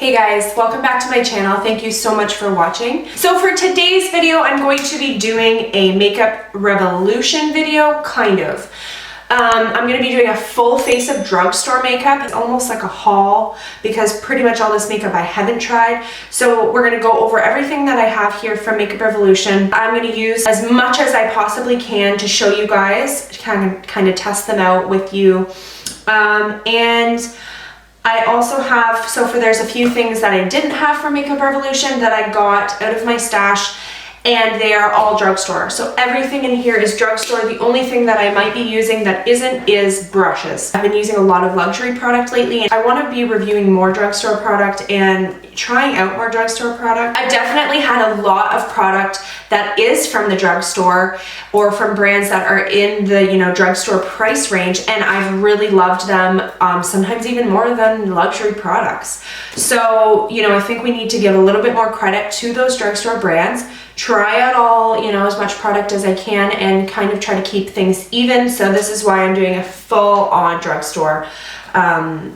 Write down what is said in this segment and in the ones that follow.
Hey guys, welcome back to my channel. Thank you so much for watching. So for today's video, I'm going to be doing a makeup revolution video, kind of. I'm going to be doing a full face of drugstore makeup. It's almost like a haul because pretty much all this makeup I haven't tried. So we're going to go over everything that I have here from Makeup Revolution. I'm going to use as much as I possibly can to show you guys, kind of test them out with you. And I also have, there's a few things that I didn't have from Makeup Revolution that I got out of my stash, and they are all drugstore. So everything in here is drugstore. The only thing that I might be using that isn't is brushes. I've been using a lot of luxury product lately, and I want to be reviewing more drugstore product and trying out more drugstore product. I've definitely had a lot of product that is from the drugstore or from brands that are in the drugstore price range, and I've really loved them, sometimes even more than luxury products. So I think we need to give a little bit more credit to those drugstore brands, try out all as much product as I can, and kind of try to keep things even. So this is why I'm doing a full on drugstore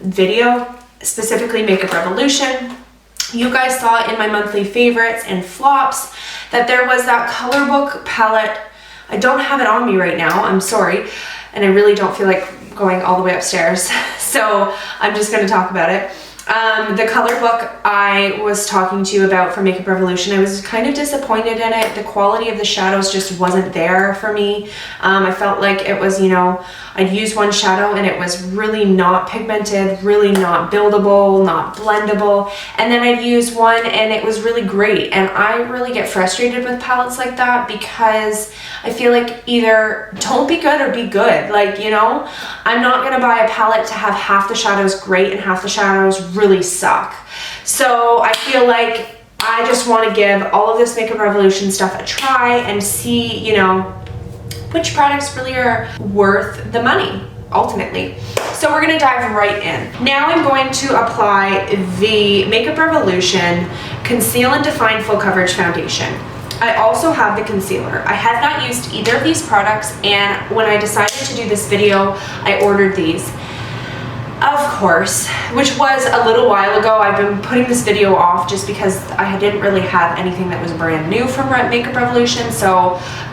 video, specifically Makeup Revolution. You guys saw in my monthly favorites and flops that there was that Color Book palette. I don't have it on me right now, I'm sorry, and I really don't feel like going all the way upstairs, so I'm just going to talk about it. The Color Book I was talking to you about for Makeup Revolution, I was kind of disappointed in it. The quality of the shadows just wasn't there for me. I felt like it was, I'd use one shadow and it was really not pigmented, really not buildable, not blendable. And then I'd use one and it was really great. And I really get frustrated with palettes like that because I feel like either don't be good or be good. I'm not gonna buy a palette to have half the shadows great and half the shadows really suck. So I feel like I just want to give all of this Makeup Revolution stuff a try and see, which products really are worth the money, ultimately. So we're gonna dive right in. Now I'm going to apply the Makeup Revolution Conceal and Define Full Coverage Foundation. I also have the concealer. I have not used either of these products, and when I decided to do this video, I ordered these. Of course, which was a little while ago. I've been putting this video off just because I didn't really have anything that was brand new from Makeup Revolution, and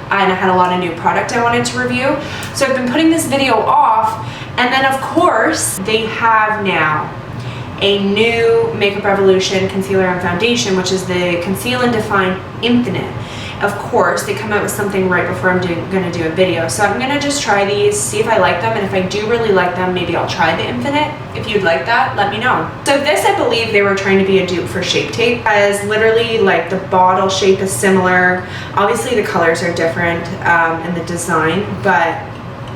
I had a lot of new product I wanted to review. So I've been putting this video off, and then of course they have now a new Makeup Revolution concealer and foundation, which is the Conceal and Define Infinite. Of course, they come out with something right before I'm gonna do a video. So I'm gonna just try these, see if I like them, and if I do really like them, maybe I'll try the Infinite. If you'd like that, let me know. So this, I believe they were trying to be a dupe for Shape Tape, as literally the bottle shape is similar. Obviously the colors are different and the design, but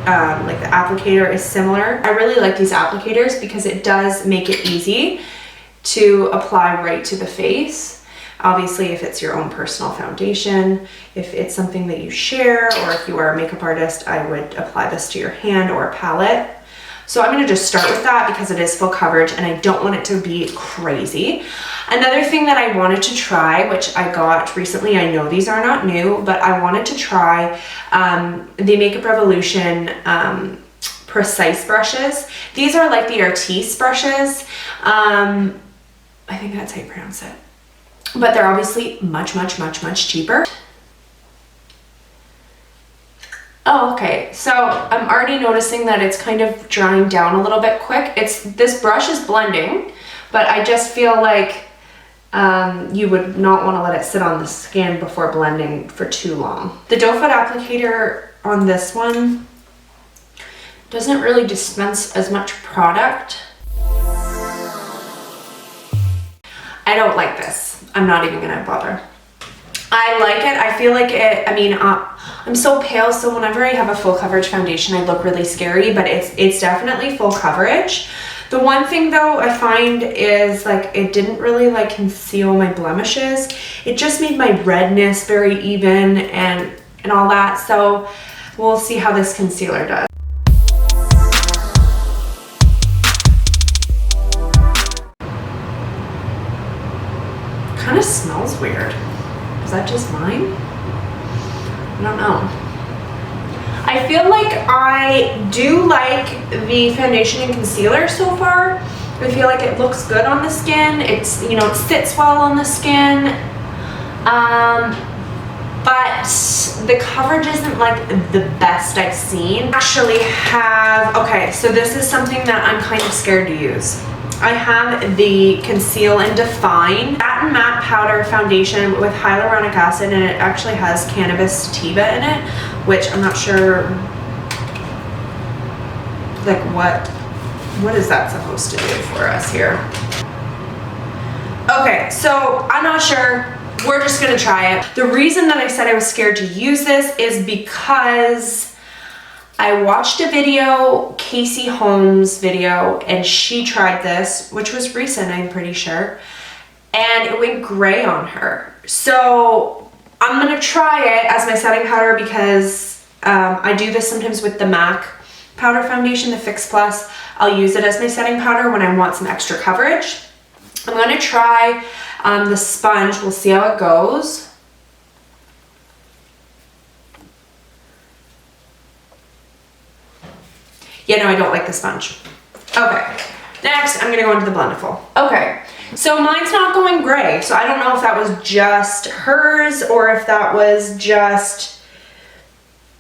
the applicator is similar. I really like these applicators because it does make it easy to apply right to the face. Obviously, if it's your own personal foundation, if it's something that you share, or if you are a makeup artist, I would apply this to your hand or a palette. So I'm gonna just start with that because it is full coverage and I don't want it to be crazy. Another thing that I wanted to try, which I got recently, I know these are not new, but I wanted to try the Makeup Revolution Precise brushes. These are like the Artis brushes. I think that's how you pronounce it. But they're obviously much cheaper. Oh, okay, so I'm already noticing that it's kind of drying down a little bit quick. This brush is blending, but I just feel like you would not want to let it sit on the skin before blending for too long. The doe foot applicator on this one doesn't really dispense as much product. I don't like this. I'm not even gonna bother. I like it. I feel like it, I'm so pale, so whenever I have a full coverage foundation, I look really scary, but it's definitely full coverage. The one thing though I find is it didn't really conceal my blemishes. It just made my redness very even and all that. So we'll see how this concealer does. Kind of smells weird. Is that just mine? I don't know. I feel like I do like the foundation and concealer so far. I feel like it looks good on the skin. It's, you know, it sits well on the skin. But the coverage isn't like the best I've seen. Actually have, okay, so this is something that I'm kind of scared to use. I have the Conceal and Define Satin Matte Powder Foundation with hyaluronic acid, and it actually has cannabis sativa in it, which I'm not sure, like what is that supposed to do for us here? Okay, so I'm not sure. We're just gonna try it. The reason that I said I was scared to use this is because I watched a video, Casey Holmes' video, and she tried this, which was recent, I'm pretty sure, and it went gray on her. So I'm gonna try it as my setting powder because I do this sometimes with the MAC powder foundation, the Fix Plus. I'll use it as my setting powder when I want some extra coverage. I'm gonna try the sponge. We'll see how it goes. Yeah, no, I don't like the sponge. Okay, next I'm gonna go into the Blendiful. Okay, so mine's not going gray, so I don't know if that was just hers or if that was just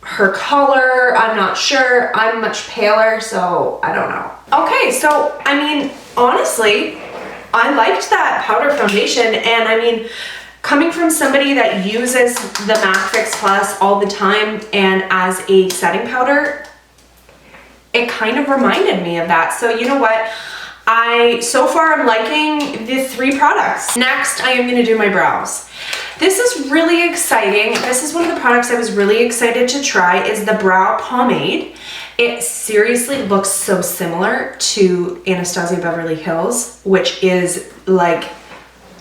her color. I'm not sure. I'm much paler, so I don't know. Okay, so I mean, honestly, I liked that powder foundation, and I mean, coming from somebody that uses the MAC Fix Plus all the time and as a setting powder, it kind of reminded me of that. So you know what? So far I'm liking the 3 products. Next, I am gonna do my brows. This is really exciting. This is one of the products I was really excited to try, is the brow pomade. It seriously looks so similar to Anastasia Beverly Hills, which is like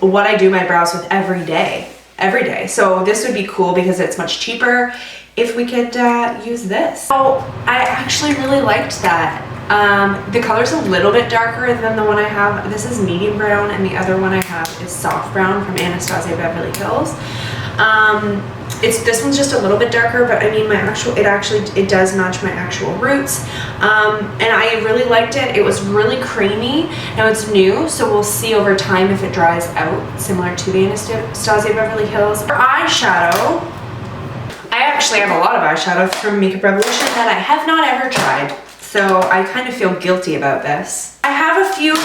what I do my brows with every day. So this would be cool because it's much cheaper if we could use this. So I actually really liked that. The color's a little bit darker than the one I have. This is medium brown, and the other one I have is soft brown from Anastasia Beverly Hills. This one's just a little bit darker, but I mean it does match my actual roots. And I really liked it. It was really creamy. Now it's new, so we'll see over time if it dries out, similar to the Anastasia Beverly Hills. For eyeshadow, I actually have a lot of eyeshadow from Makeup Revolution that I have not ever tried, so I kind of feel guilty about this. I have 3 of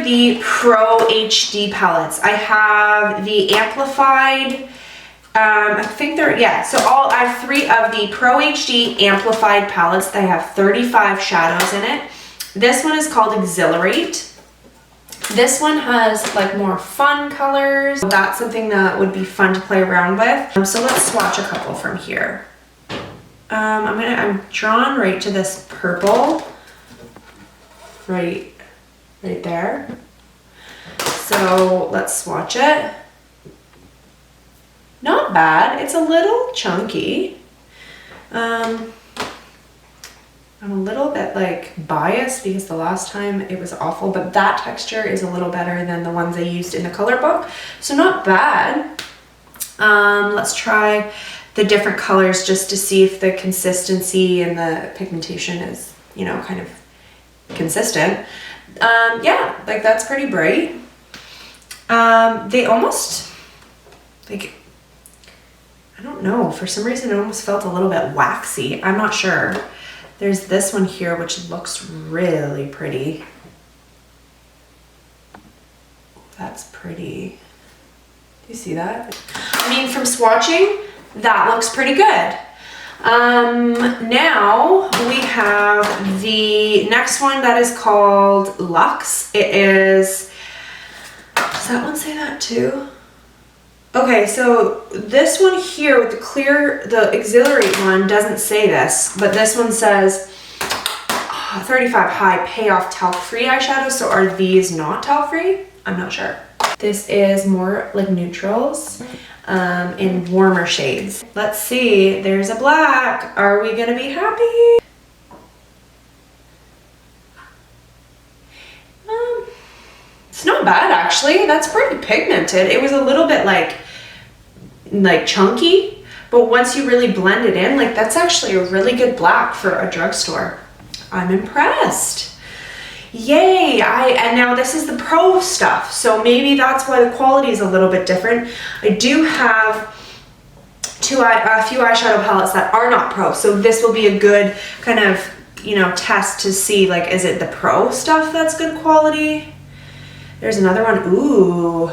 the Pro HD palettes. I have the Amplified, I think they're, yeah, so I have 3 of the Pro HD Amplified palettes that have 35 shadows in it. This one is called Exhilarate. This one has like more fun colors. That's something that would be fun to play around with. So let's swatch a couple from here. I'm drawn right to this purple, right there. So let's swatch it. Not bad. It's a little chunky. I'm a little bit like biased because the last time it was awful, but that texture is a little better than the ones I used in the color book. So not bad. Let's try the different colors just to see if the consistency and the pigmentation is, you know, kind of consistent. Yeah, like that's pretty bright. They almost, like, I don't know, for some reason it almost felt a little bit waxy. I'm not sure. There's this one here which looks really pretty. That's pretty. Do you see that? I mean, from swatching, that looks pretty good. Now we have the next one that is called Luxe. It is, does that one say that too? Okay, so this one here with the Exhilarate one doesn't say this, but this one says 35 high payoff talc-free eyeshadows. So are these not talc-free? I'm not sure. This is more like neutrals in warmer shades. Let's see, there's a black. Are we gonna be happy? It's not bad actually. That's pretty pigmented. It was a little bit like chunky, but once you really blend it in, like that's actually a really good black for a drugstore. I'm impressed. Yay! Okay, and now this is the Pro stuff, so maybe that's why the quality is a little bit different. I do have a few eyeshadow palettes that are not Pro, so this will be a good kind of, you know, test to see, like, is it the Pro stuff that's good quality? There's another one. Ooh.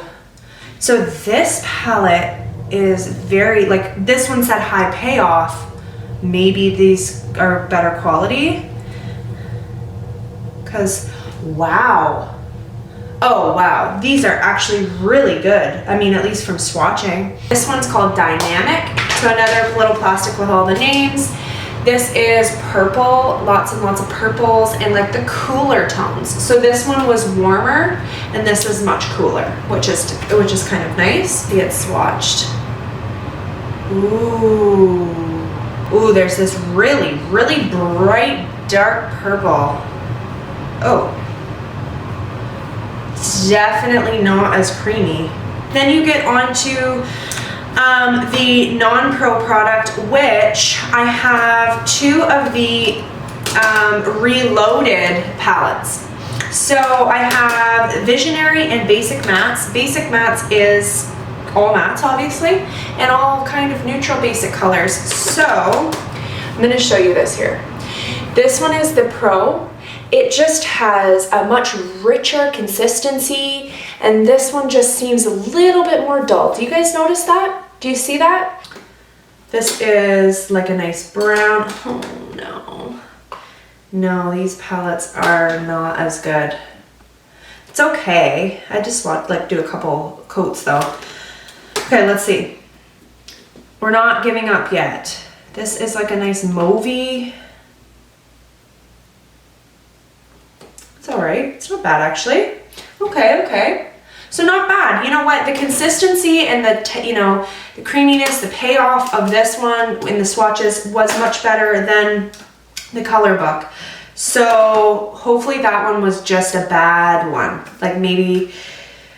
So this palette is very, like, this one said high payoff. Maybe these are better quality. Because, wow. Oh, wow. These are actually really good. I mean, at least from swatching. This one's called Dynamic. So another little plastic with all the names. This is purple, lots and lots of purples and like the cooler tones. So this one was warmer and this is much cooler, which is kind of nice. Be it swatched. Ooh. Ooh, there's this really, really bright, dark purple. Oh. Definitely not as creamy. Then you get onto the non-Pro product, which I have two of the Reloaded palettes. So I have Visionary and Basic Mattes. Basic Mattes is all mattes, obviously, and all kind of neutral basic colors. So I'm going to show you this here. This one is the Pro. It just has a much richer consistency, and this one just seems a little bit more dull. Do you guys notice that? Do you see that? This is like a nice brown. Oh no. No, these palettes are not as good. It's okay. I just want like do a couple coats though. Okay, let's see. We're not giving up yet. This is like a nice mauvey. It's all right. It's not bad actually. Okay, okay. So not bad. You know what? The consistency and the creaminess, the payoff of this one in the swatches was much better than the color book. So hopefully that one was just a bad one. Like maybe,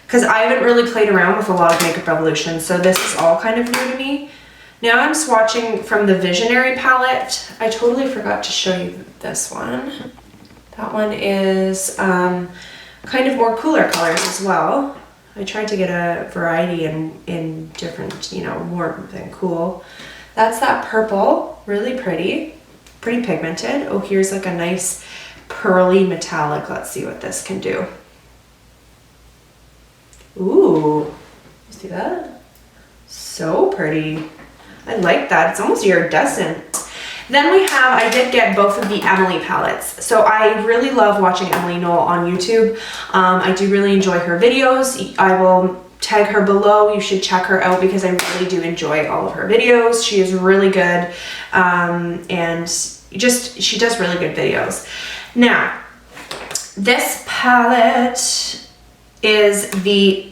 because I haven't really played around with a lot of Makeup Revolution, so this is all kind of new to me. Now I'm swatching from the Visionary palette. I totally forgot to show you this one. That one is kind of more cooler colors as well. I tried to get a variety in different, you know, warm and cool. That's that purple, really pretty pigmented. Oh, here's like a nice pearly metallic. Let's see what this can do. Ooh, you see that? So pretty. I like that. It's almost iridescent. Then we have, I did get both of the Emily palettes. So I really love watching Emily Knoll on YouTube. I do really enjoy her videos. I will tag her below. You should check her out because I really do enjoy all of her videos. She is really good. And she does really good videos. Now, this palette is the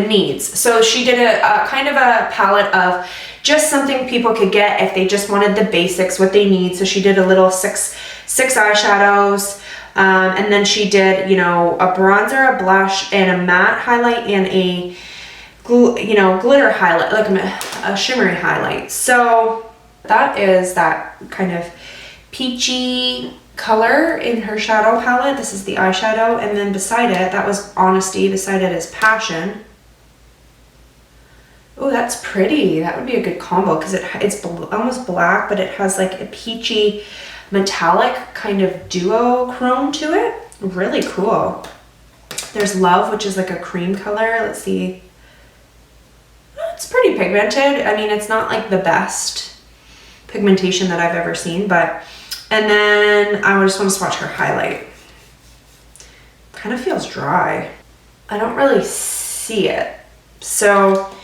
needs. So she did a kind of a palette of just something people could get if they just wanted the basics, what they need. So she did a little six eyeshadows, and then she did, you know, a bronzer, a blush, and a matte highlight, and a glitter highlight, like a shimmery highlight. So that is that kind of peachy color in her shadow palette. This is the eyeshadow, and then beside it, that was Honesty. Beside it is Passion. Oh, that's pretty. That would be a good combo because it's almost black, but it has like a peachy metallic kind of duochrome to it. Really cool. There's Love, which is like a cream color. Let's see. It's pretty pigmented. I mean, it's not like the best pigmentation that I've ever seen, but, and then I just want to swatch her highlight. Kind of feels dry. I don't really see it. So,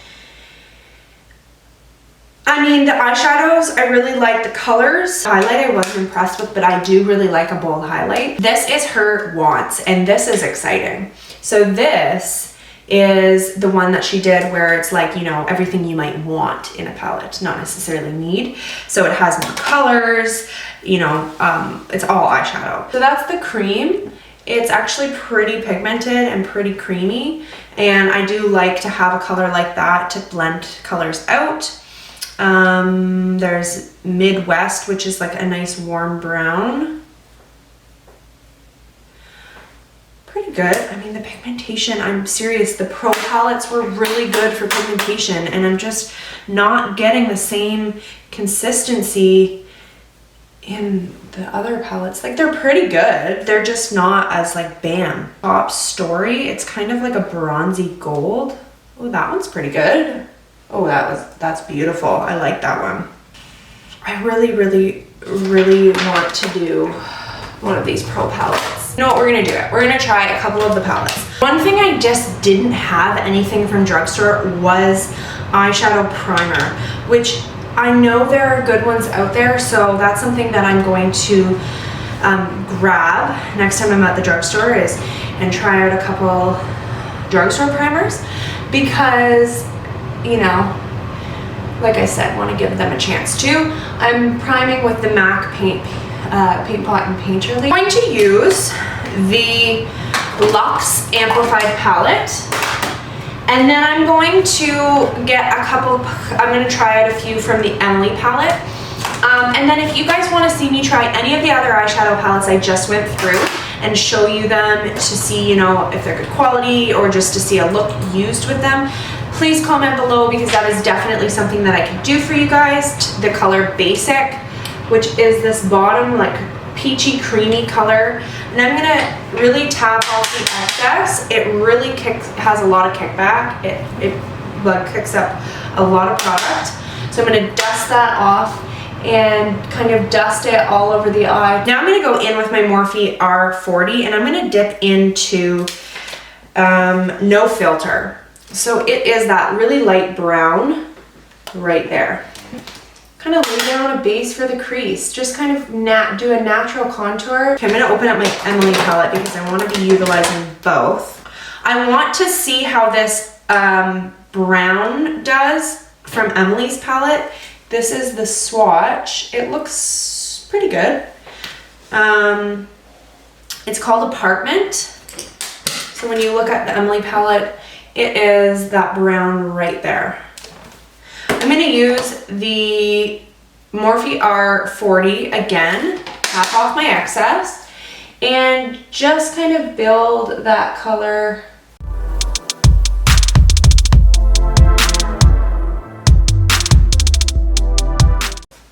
I mean, the eyeshadows, I really like the colors. Highlight I wasn't impressed with, but I do really like a bold highlight. This is her Wants, and this is exciting. So this is the one that she did where it's like, you know, everything you might want in a palette, not necessarily need. So it has more colors, you know, it's all eyeshadow. So that's the cream. It's actually pretty pigmented and pretty creamy, and I do like to have a color like that to blend colors out. There's Midwest, which is like a nice warm brown. pretty good. I mean, the pigmentation, I'm serious, the Pro palettes were really good for pigmentation, and I'm just not getting the same consistency in the other palettes. Like, they're pretty good. They're just not as like bam. Top Story, it's kind of like a bronzy gold. Oh, that one's pretty good. Oh, that's beautiful. I like that one. I really want to do one of these Pro palettes. You know what, we're gonna do it. We're gonna try a couple of the palettes. One thing I just didn't have anything from drugstore was eyeshadow primer, which I know there are good ones out there, so that's something that I'm going to grab next time I'm at the drugstore and try out a couple drugstore primers, because, you know, like I said, want to give them a chance too. I'm priming with the MAC Paint Pot and Painterly. I'm going to use the Luxe Amplified palette, and then I'm going to get a couple, I'm going to try out a few from the Emily palette. And then if you guys want to see me try any of the other eyeshadow palettes I just went through and show you them to see, you know, if they're good quality or just to see a look used with them, please comment below, because that is definitely something that I can do for you guys. The color Basic, which is this bottom like peachy creamy color, and I'm gonna really tap off the excess. It really has a lot of kickback. It like kicks up a lot of product. So I'm gonna dust that off and kind of dust it all over the eye. Now I'm gonna go in with my Morphe R40, and I'm gonna dip into No Filter. So it is that really light brown right there. Kind of lay down a base for the crease. Just kind of do a natural contour. Okay, I'm gonna open up my Emily palette because I want to be utilizing both. I want to see how this brown does from Emily's palette. This is the swatch. It looks pretty good. It's called Apartment. So when you look at the Emily palette, it is that brown right there. I'm gonna use the Morphe R40 again, tap off my excess, and just kind of build that color.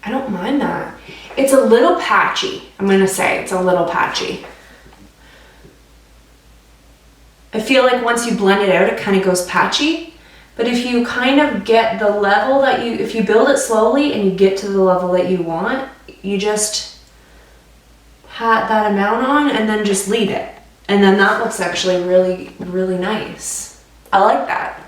I don't mind that. It's a little patchy, I'm gonna say. It's a little patchy. I feel like once you blend it out, it kind of goes patchy. But if you kind of get the level that if you build it slowly and you get to the level that you want, you just pat that amount on and then just leave it. And then that looks actually really nice. I like that.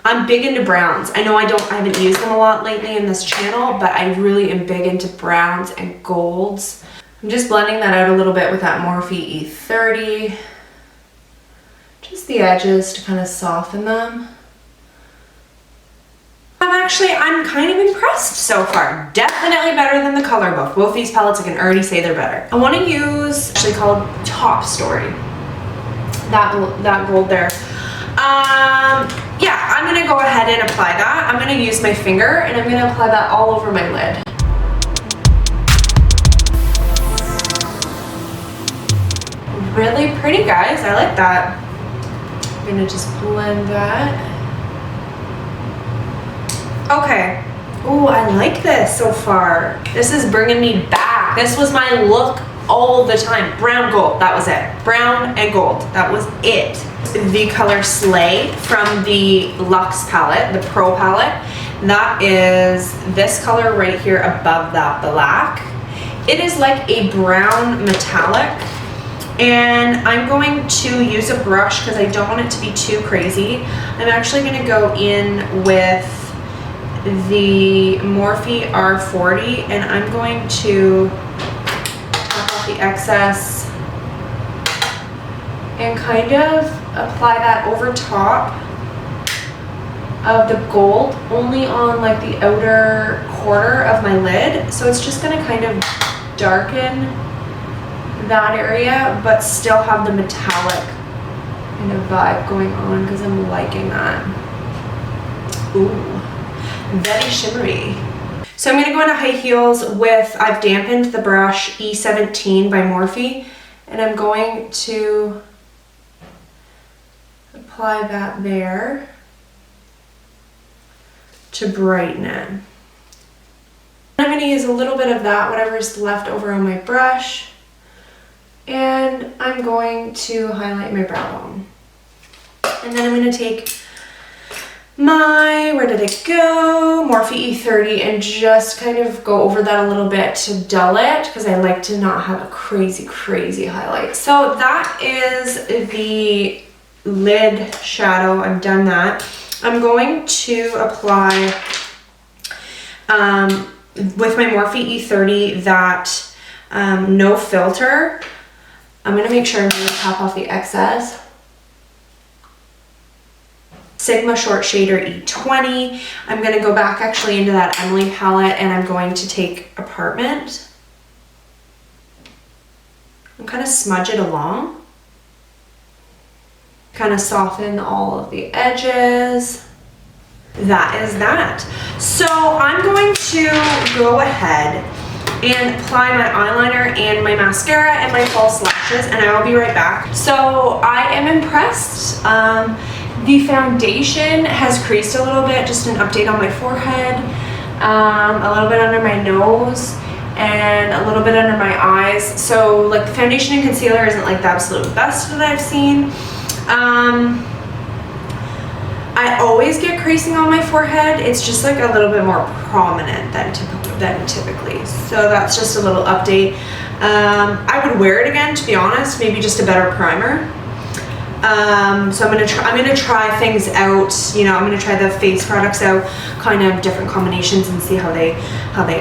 I'm big into browns. I know I haven't used them a lot lately in this channel, but I really am big into browns and golds. I'm just blending that out a little bit with that Morphe E30. Just the edges to kind of soften them. I'm kind of impressed so far. Definitely better than the Color Book. Both these palettes, I can already say they're better. I want to use, actually called Top Story. That gold there. Yeah, I'm gonna go ahead and apply that. I'm gonna use my finger and I'm gonna apply that all over my lid. Really pretty, guys. I like that. I'm gonna just blend that. Okay. Oh, I like this so far. This is bringing me back. This was my look all the time. Brown, gold, that was it. Brown and gold, that was it. The color Slay from the Luxe palette, the Pro palette. That is this color right here above that black. It is like a brown metallic. And I'm going to use a brush because I don't want it to be too crazy. I'm actually going to go in with the Morphe R40 and I'm going to tap off the excess and kind of apply that over top of the gold, only on like the outer corner of my lid. So it's just going to kind of darken that area but still have the metallic kind of vibe going on because I'm liking that. Ooh. Very shimmery. So I'm going to go into high heels with, I've dampened the brush E17 by Morphe, and I'm going to apply that there to brighten it. I'm going to use a little bit of that, whatever's left over on my brush, and I'm going to highlight my brow bone. And then I'm going to take my, where did it go? Morphe E30, and just kind of go over that a little bit to dull it, because I like to not have a crazy highlight. So that is the lid shadow. I've done that. I'm going to apply with my Morphe E30 that no filter. I'm going to make sure I'm going to tap off the excess. Sigma Short Shader E20. I'm going to go back actually into that Emily palette, and I'm going to take Apartment and kind of smudge it along. Kind of soften all of the edges. That is that. So I'm going to go ahead and apply my eyeliner and my mascara and my false lashes, and I will be right back. So I am impressed. The foundation has creased a little bit, just an update on my forehead, a little bit under my nose, and a little bit under my eyes. So like the foundation and concealer isn't like the absolute best that I've seen. I always get creasing on my forehead. It's just like a little bit more prominent than typically. So that's just a little update. I would wear it again, to be honest, maybe just a better primer. So I'm gonna try things out. You know, I'm gonna try the face products out, kind of different combinations, and see how they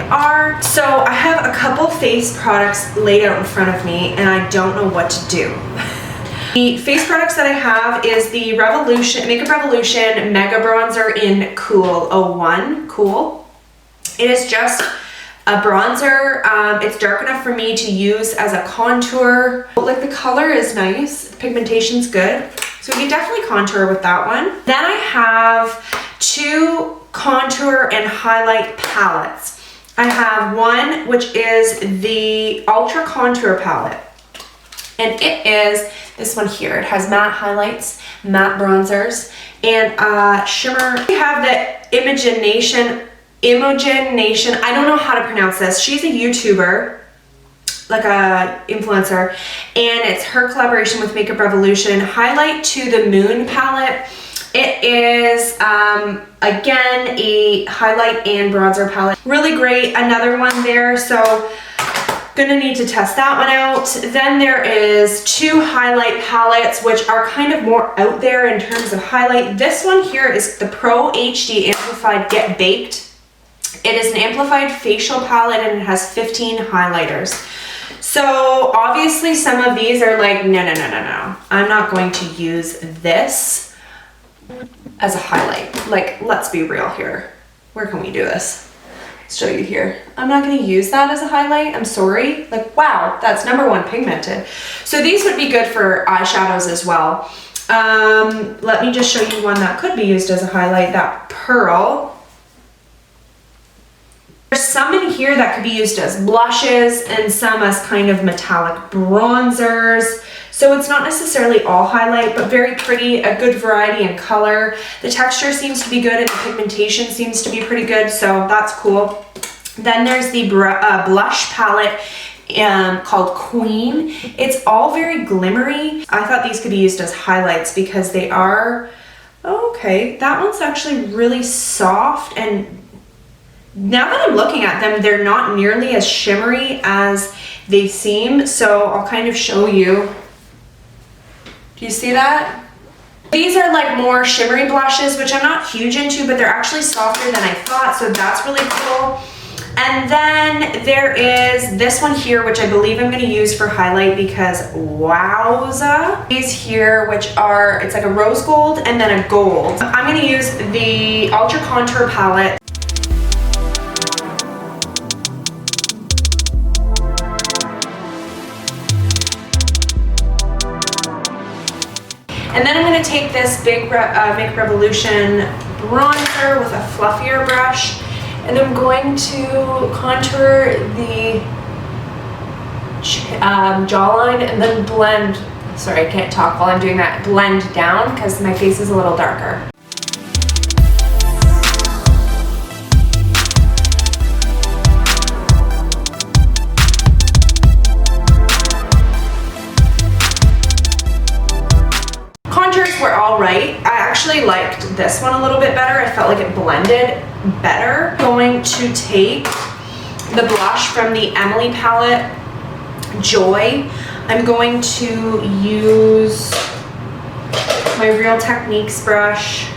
are. So I have a couple face products laid out in front of me, and I don't know what to do. The face products that I have is the Makeup Revolution Mega Bronzer in Cool 01. Cool. It is just a bronzer. It's dark enough for me to use as a contour. Like the color is nice, the pigmentation's good. So we can definitely contour with that one. Then I have two contour and highlight palettes. I have one which is the Ultra Contour palette. And it is this one here. It has matte highlights, matte bronzers, and shimmer. We have the Imogen Nation. I don't know how to pronounce this. She's a YouTuber, like a influencer, and it's her collaboration with Makeup Revolution Highlight to the Moon palette. It is again a highlight and bronzer palette. Really great. Another one there. So gonna need to test that one out. Then there is two highlight palettes which are kind of more out there in terms of highlight. This one here is the Pro HD Amplified Get Baked. It is an amplified facial palette, and it has 15 highlighters. So obviously some of these are like, no. I'm not going to use this as a highlight. Like, let's be real here. Where can we do this? Show you here. I'm not going to use that as a highlight. I'm sorry. Like, wow, that's #1 pigmented. So these would be good for eyeshadows as well. Let me just show you one that could be used as a highlight, that Pearl. There's some in here that could be used as blushes and some as kind of metallic bronzers. So it's not necessarily all highlight, but very pretty, a good variety in color. The texture seems to be good and the pigmentation seems to be pretty good, so that's cool. Then there's the blush palette called Queen. It's all very glimmery. I thought these could be used as highlights because they are, okay, that one's actually really soft, and now that I'm looking at them, they're not nearly as shimmery as they seem, so I'll kind of show you. Do you see that? These are like more shimmery blushes, which I'm not huge into, but they're actually softer than I thought, so that's really cool. And then there is this one here, which I believe I'm going to use for highlight because wowza. These here, which are, it's like a rose gold and then a gold. I'm going to use the Ultra Contour palette. And then I'm going to take this big Makeup Revolution bronzer with a fluffier brush, and I'm going to contour the jawline and then blend sorry, I can't talk while I'm doing that, blend down because my face is a little darker. Contours were all right. I actually liked this one a little bit better. I felt like it blended better. I'm going to take the blush from the Emily palette, Joy. I'm going to use my Real Techniques brush.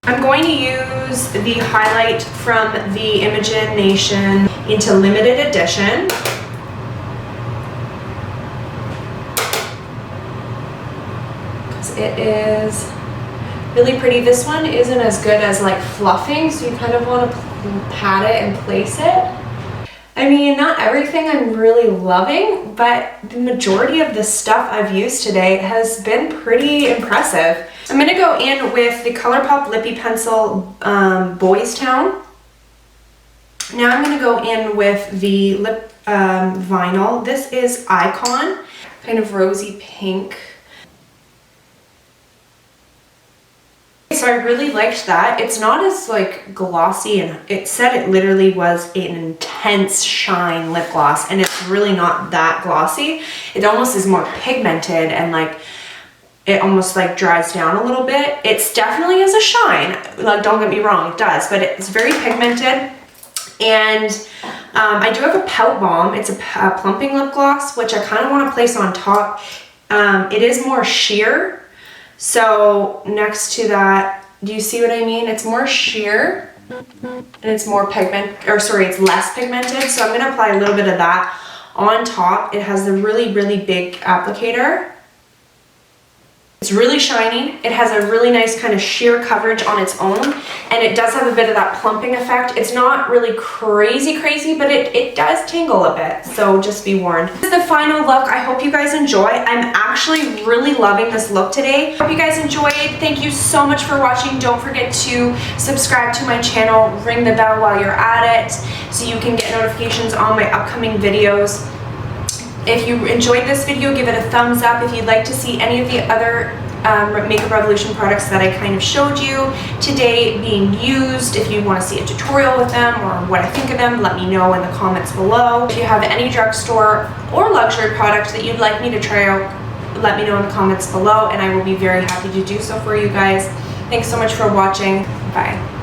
I'm going to use the highlight from the Imogen Nation into limited edition. Because it is really pretty. This one isn't as good as like fluffing, so you kind of want to pat it and place it. I mean, not everything I'm really loving, but the majority of the stuff I've used today has been pretty impressive. I'm going to go in with the ColourPop Lippie Pencil Boys Town. Now I'm going to go in with the lip vinyl. This is Icon, kind of rosy pink. So I really liked that. It's not as like glossy, and it said it literally was an intense shine lip gloss, and it's really not that glossy. It almost is more pigmented, and like it almost like dries down a little bit. It's definitely has a shine, like don't get me wrong, it does, but it's very pigmented. And I do have a Pout Balm. It's a plumping lip gloss, which I kind of want to place on top. It is more sheer. So next to that, do you see what I mean? It's more sheer and it's more it's less pigmented. So I'm gonna apply a little bit of that on top. It has a really, really big applicator. It's really shiny. It has a really nice kind of sheer coverage on its own, and it does have a bit of that plumping effect. It's not really crazy, but it does tingle a bit, so just be warned. This is the final look. I hope you guys enjoy. I'm actually really loving this look today. Hope you guys enjoyed. Thank you so much for watching. Don't forget to subscribe to my channel, ring the bell while you're at it, so you can get notifications on my upcoming videos. If you enjoyed this video, give it a thumbs up. If you'd like to see any of the other Makeup Revolution products that I kind of showed you today being used, if you want to see a tutorial with them or what I think of them, let me know in the comments below. If you have any drugstore or luxury product that you'd like me to try out, let me know in the comments below, and I will be very happy to do so for you guys. Thanks so much for watching. Bye.